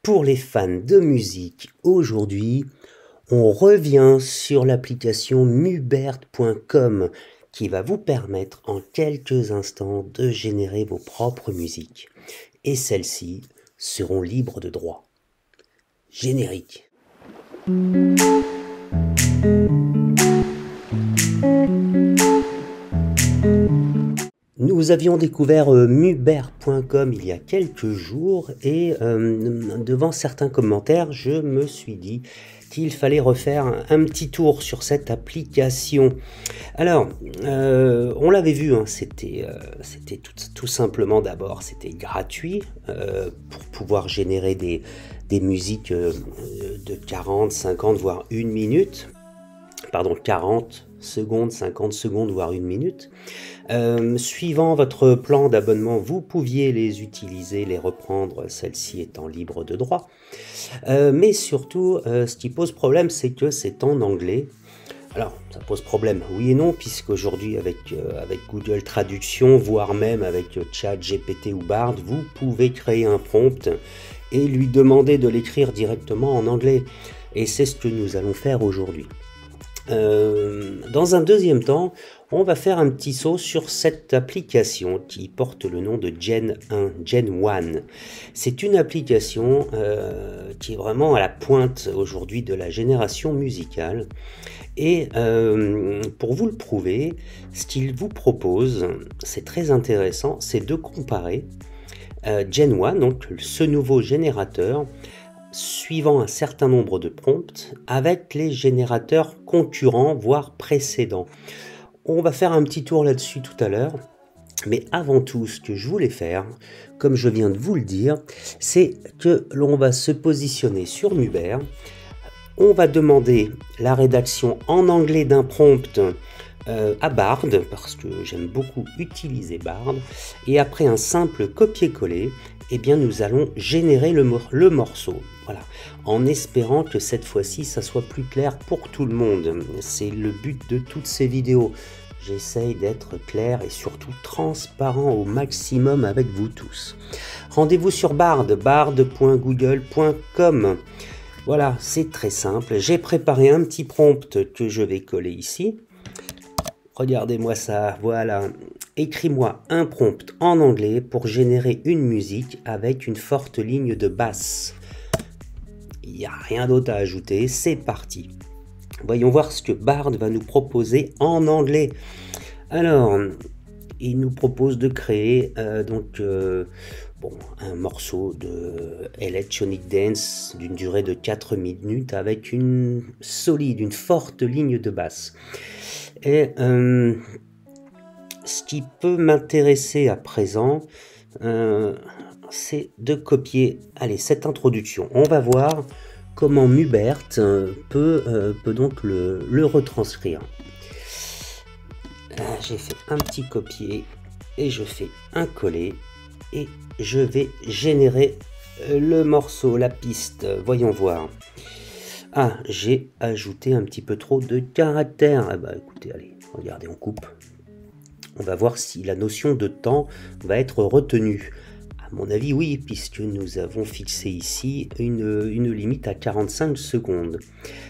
pour les fans de musique, aujourd'hui, on revient sur l'application mubert.com qui va vous permettre en quelques instants de générer vos propres musiques. Et celles-ci seront libres de droit. Générique. Nous avions découvert mubert.com il y a quelques jours et devant certains commentaires, je me suis dit qu'il fallait refaire un petit tour sur cette application. Alors, on l'avait vu, hein, c'était tout simplement d'abord, c'était gratuit pour pouvoir générer des musiques de 40, 50, voire 1 minute. Pardon, 40 secondes, 50 secondes, voire 1 minute. Suivant votre plan d'abonnement, vous pouviez les utiliser, les reprendre, celles-ci étant libres de droit. Mais surtout, ce qui pose problème, c'est que c'est en anglais. Alors, ça pose problème, oui et non, puisqu'aujourd'hui, avec Google Traduction, voire même avec ChatGPT ou Bard, vous pouvez créer un prompt et lui demander de l'écrire directement en anglais. Et c'est ce que nous allons faire aujourd'hui. Dans un deuxième temps, on va faire un petit saut sur cette application qui porte le nom de Gen 1, Gen 1. C'est une application qui est vraiment à la pointe aujourd'hui de la génération musicale. Et pour vous le prouver, ce qu'il vous propose, c'est très intéressant, c'est de comparer Gen 1, donc ce nouveau générateur, suivant un certain nombre de prompts avec les générateurs concurrents, voire précédents. On va faire un petit tour là-dessus tout à l'heure, mais avant tout, ce que je voulais faire, comme je viens de vous le dire, c'est que l'on va se positionner sur Mubert, on va demander la rédaction en anglais d'un prompt à Bard, parce que j'aime beaucoup utiliser Bard, et après un simple copier-coller, eh bien nous allons générer le morceau. Voilà, en espérant que cette fois-ci ça soit plus clair pour tout le monde. C'est le but de toutes ces vidéos. J'essaye d'être clair et surtout transparent au maximum avec vous tous. Rendez-vous sur Bard, bard.google.com. Voilà, c'est très simple. J'ai préparé un petit prompt que je vais coller ici. Regardez-moi ça, voilà. Écris-moi un prompt en anglais pour générer une musique avec une forte ligne de basse. Il n'y a rien d'autre à ajouter, c'est parti. Voyons voir ce que Bard va nous proposer en anglais. Alors, il nous propose de créer un morceau de Electronic Dance d'une durée de 4 minutes avec une forte ligne de basse. Et ce qui peut m'intéresser à présent, c'est de copier cette introduction. On va voir comment Mubert peut donc le retranscrire. J'ai fait un petit copier et je fais un coller et je vais générer le morceau, la piste. Voyons voir. Ah, j'ai ajouté un petit peu trop de caractères. Ah bah écoutez, allez, regardez, on coupe. On va voir si la notion de temps va être retenue. À mon avis, oui, puisque nous avons fixé ici une limite à 45 secondes.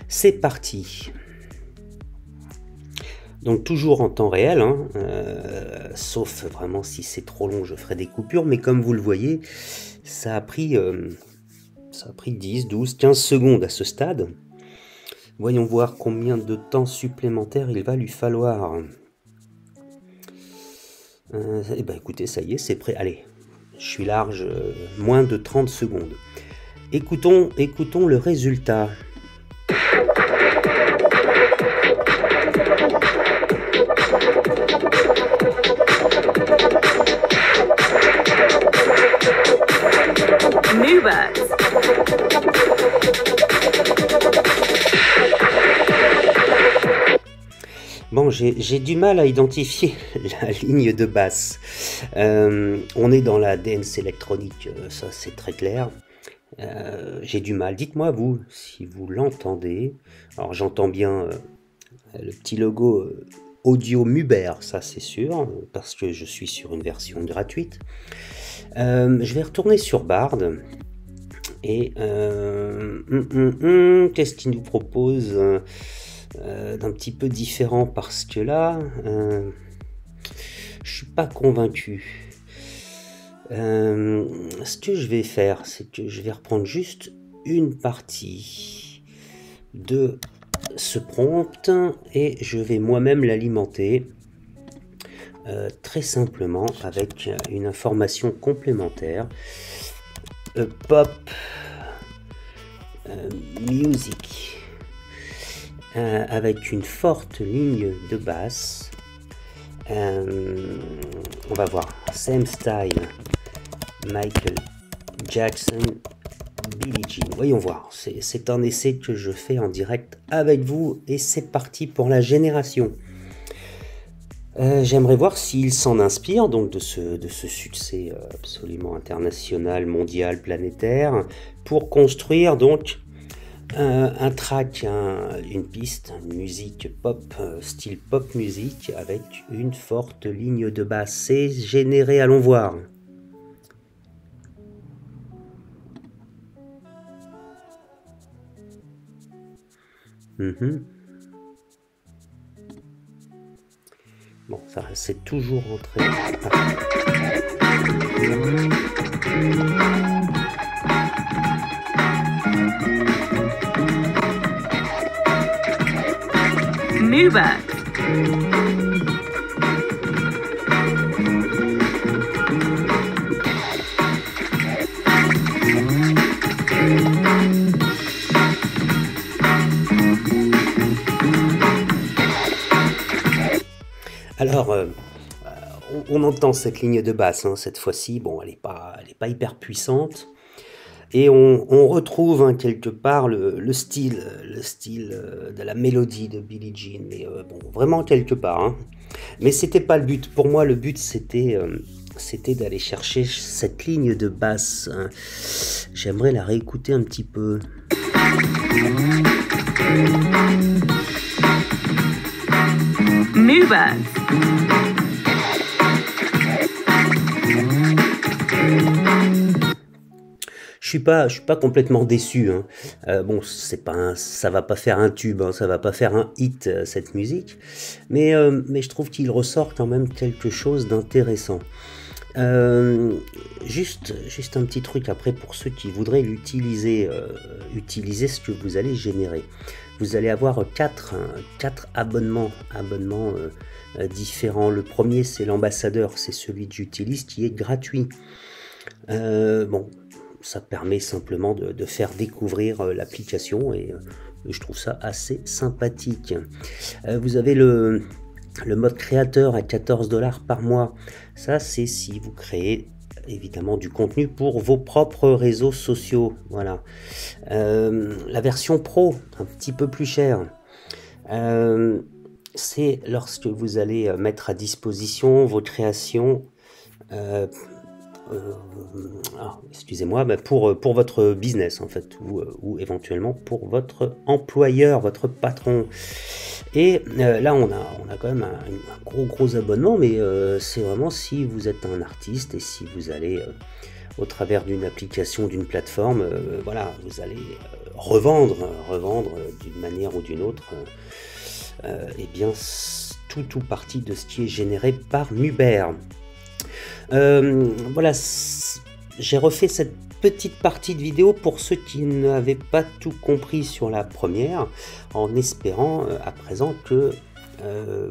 C'est parti. Donc toujours en temps réel, hein, sauf vraiment si c'est trop long, je ferai des coupures. Mais comme vous le voyez, ça a pris 10, 12, 15 secondes à ce stade. Voyons voir combien de temps supplémentaire il va lui falloir. Eh ben écoutez, ça y est, c'est prêt. Allez, je suis large, moins de 30 secondes. Écoutons le résultat. Mubert. Bon, j'ai du mal à identifier la ligne de basse. On est dans la dance électronique, ça c'est très clair. J'ai du mal. Dites-moi vous, si vous l'entendez. Alors j'entends bien le petit logo audio Mubert, ça c'est sûr, parce que je suis sur une version gratuite. Je vais retourner sur Bard. Et qu'est-ce qu'il nous propose d'un petit peu différent, parce que là, je suis pas convaincu. Ce que je vais faire, c'est que je vais reprendre juste une partie de ce prompt et je vais moi-même l'alimenter très simplement avec une information complémentaire. Pop music avec une forte ligne de basse. On va voir same style Michael Jackson, Billie Jean. Voyons voir, c'est un essai que je fais en direct avec vous et c'est parti pour la génération. J'aimerais voir s'il s'en inspire donc de ce succès absolument international, mondial, planétaire, pour construire donc un track, une piste, une musique pop, style pop musique avec une forte ligne de basse. C'est généré, allons voir. Bon, ça c'est toujours rentré. Muba. Alors, on entend cette ligne de basse, hein, cette fois-ci. Bon, elle est pas hyper puissante. Et on retrouve hein, quelque part le style de la mélodie de Billie Jean, mais bon, vraiment quelque part. Hein. Mais c'était pas le but. Pour moi, le but c'était d'aller chercher cette ligne de basse. Hein. J'aimerais la réécouter un petit peu. Muba. Je suis pas complètement déçu. Hein. Bon, ça va pas faire un tube, hein, ça va pas faire un hit cette musique, mais je trouve qu'il ressort quand même quelque chose d'intéressant. Juste un petit truc après pour ceux qui voudraient l'utiliser, utiliser ce que vous allez générer. Vous allez avoir quatre abonnements différents. Le premier c'est l'ambassadeur, c'est celui que j'utilise qui est gratuit. Bon, ça permet simplement de faire découvrir l'application et je trouve ça assez sympathique. Vous avez le mode créateur à 14 $ par mois. Ça, c'est si vous créez évidemment du contenu pour vos propres réseaux sociaux. Voilà. La version pro, un petit peu plus chère. C'est lorsque vous allez mettre à disposition vos créations. Excusez-moi, pour votre business en fait, ou éventuellement pour votre employeur, votre patron. Et là on a quand même un gros abonnement, mais c'est vraiment si vous êtes un artiste et si vous allez au travers d'une application, d'une plateforme, voilà, vous allez revendre d'une manière ou d'une autre, et bien tout partie de ce qui est généré par Muber. Voilà, j'ai refait cette petite partie de vidéo pour ceux qui n'avaient pas tout compris sur la première, en espérant à présent que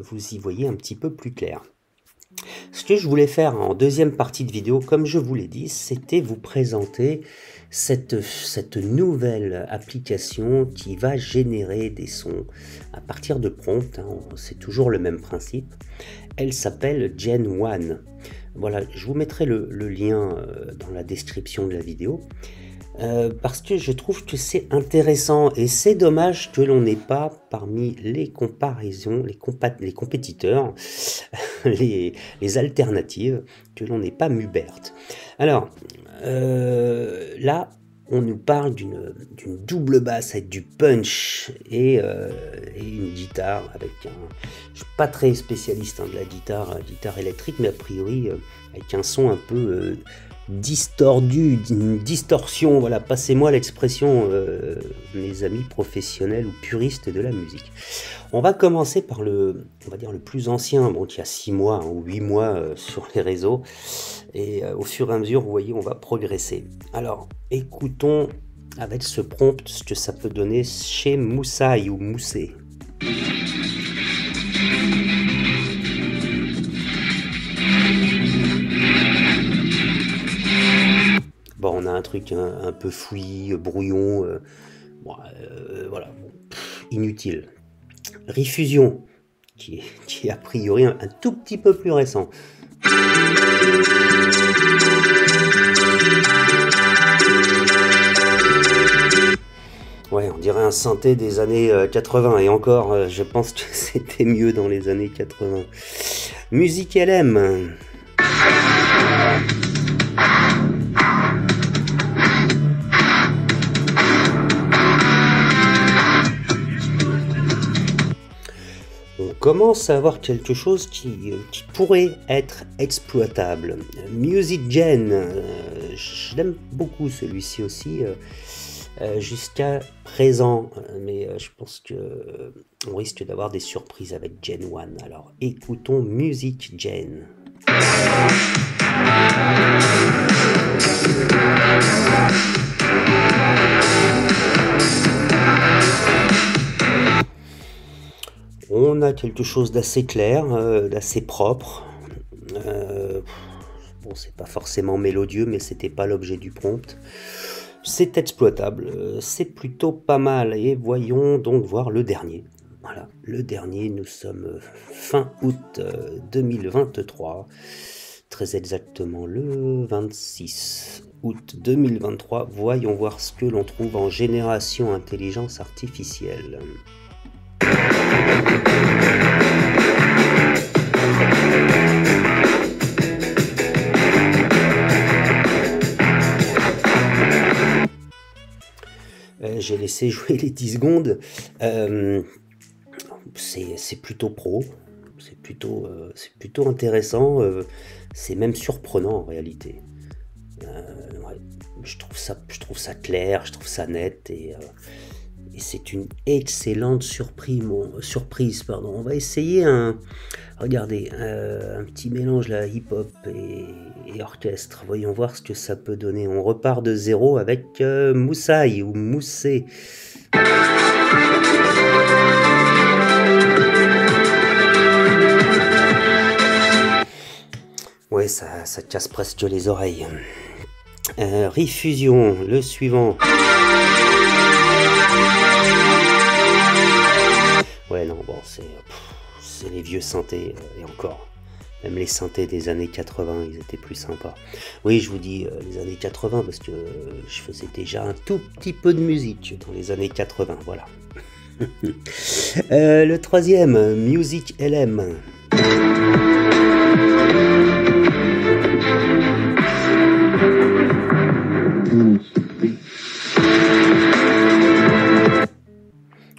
vous y voyez un petit peu plus clair. Ce que je voulais faire en deuxième partie de vidéo, comme je vous l'ai dit, c'était vous présenter cette nouvelle application qui va générer des sons à partir de prompts, hein, c'est toujours le même principe. Elle s'appelle Gen 1. Voilà, je vous mettrai le lien dans la description de la vidéo, parce que je trouve que c'est intéressant et c'est dommage que l'on n'ait pas parmi les comparaisons, les compétiteurs, les alternatives, que l'on n'ait pas Mubert. Alors, là, on nous parle d'une double basse avec du punch et une guitare avec je suis pas très spécialiste hein, de la guitare électrique, mais a priori avec un son un peu distordu, une distorsion, voilà, passez-moi l'expression, mes amis professionnels ou puristes de la musique. On va commencer par on va dire le plus ancien, bon, qui a 6 mois ou 8 mois sur les réseaux, et au fur et à mesure, vous voyez, on va progresser. Alors, écoutons avec ce prompt ce que ça peut donner chez Moussaï ou Moussé. Bon, on a un truc un peu fouillis, brouillon, voilà, inutile. Rifusion, qui est a priori un tout petit peu plus récent. Ouais, on dirait un synthé des années 80, et encore, je pense que c'était mieux dans les années 80. Musique LM. On commence à avoir quelque chose qui pourrait être exploitable. Music Gen, je l'aime beaucoup celui-ci aussi, jusqu'à présent, mais je pense que on risque d'avoir des surprises avec Gen 1. Alors écoutons Music Gen. On a quelque chose d'assez clair, d'assez propre. Bon, c'est pas forcément mélodieux, mais c'était pas l'objet du prompt. C'est exploitable, c'est plutôt pas mal. Et voyons donc voir le dernier. Voilà, le dernier, nous sommes fin août 2023, très exactement le 26 août 2023. Voyons voir ce que l'on trouve en génération intelligence artificielle. J'ai laissé jouer les 10 secondes. C'est plutôt pro, c'est plutôt intéressant, c'est même surprenant en réalité. Ouais, je trouve ça clair, je trouve ça net, et c'est une excellente surprise. On va essayer regardez, un petit mélange là, hip-hop et orchestre. Voyons voir ce que ça peut donner. On repart de zéro avec Moussaï ou Moussé. Ouais, ça casse presque les oreilles. Rifusion, le suivant. Ouais, non, bon, c'est les vieux synthés, et encore. Même les synthés des années 80, ils étaient plus sympas. Oui, je vous dis les années 80 parce que je faisais déjà un tout petit peu de musique dans les années 80, voilà. Le troisième, Music LM.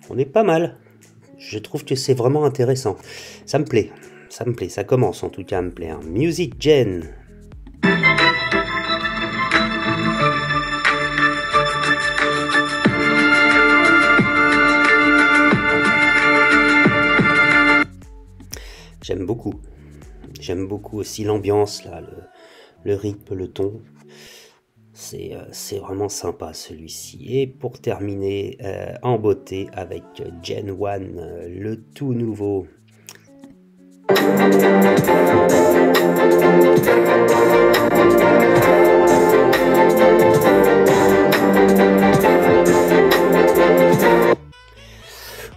On est pas mal. Je trouve que c'est vraiment intéressant. Ça me plaît, ça commence en tout cas à me plaire. Music Gen. J'aime beaucoup aussi l'ambiance, là, le rythme, le ton. C'est vraiment sympa celui-ci. Et pour terminer en beauté avec Gen 1, le tout nouveau.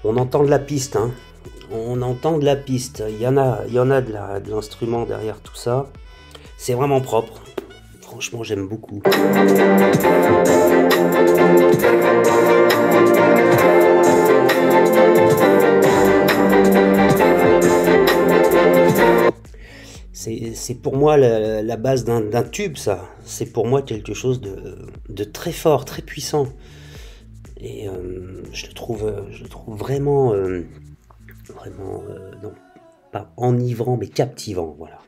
On entend de la piste, hein. On entend de la piste. Il y en a de l'instrument derrière tout ça. C'est vraiment propre. Franchement, j'aime beaucoup. C'est pour moi la base d'un tube, ça. C'est pour moi quelque chose de très fort, très puissant. Et je le trouve vraiment, non, pas enivrant, mais captivant, voilà.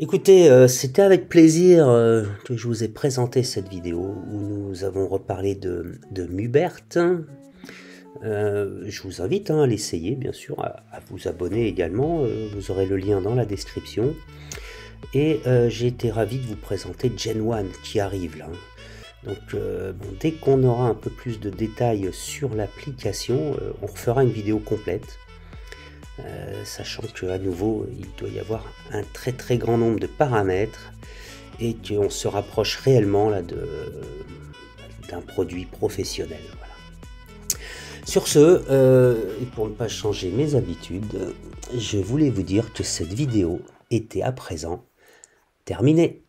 Écoutez, c'était avec plaisir que je vous ai présenté cette vidéo où nous avons reparlé de Mubert. Je vous invite à l'essayer, bien sûr, à vous abonner également. Vous aurez le lien dans la description. Et j'ai été ravi de vous présenter Gen 1 qui arrive là. Donc bon, dès qu'on aura un peu plus de détails sur l'application, on refera une vidéo complète. Sachant qu'à nouveau, il doit y avoir un très très grand nombre de paramètres et qu'on se rapproche réellement là d'un produit professionnel. Voilà. Sur ce, et pour ne pas changer mes habitudes, je voulais vous dire que cette vidéo était à présent terminée.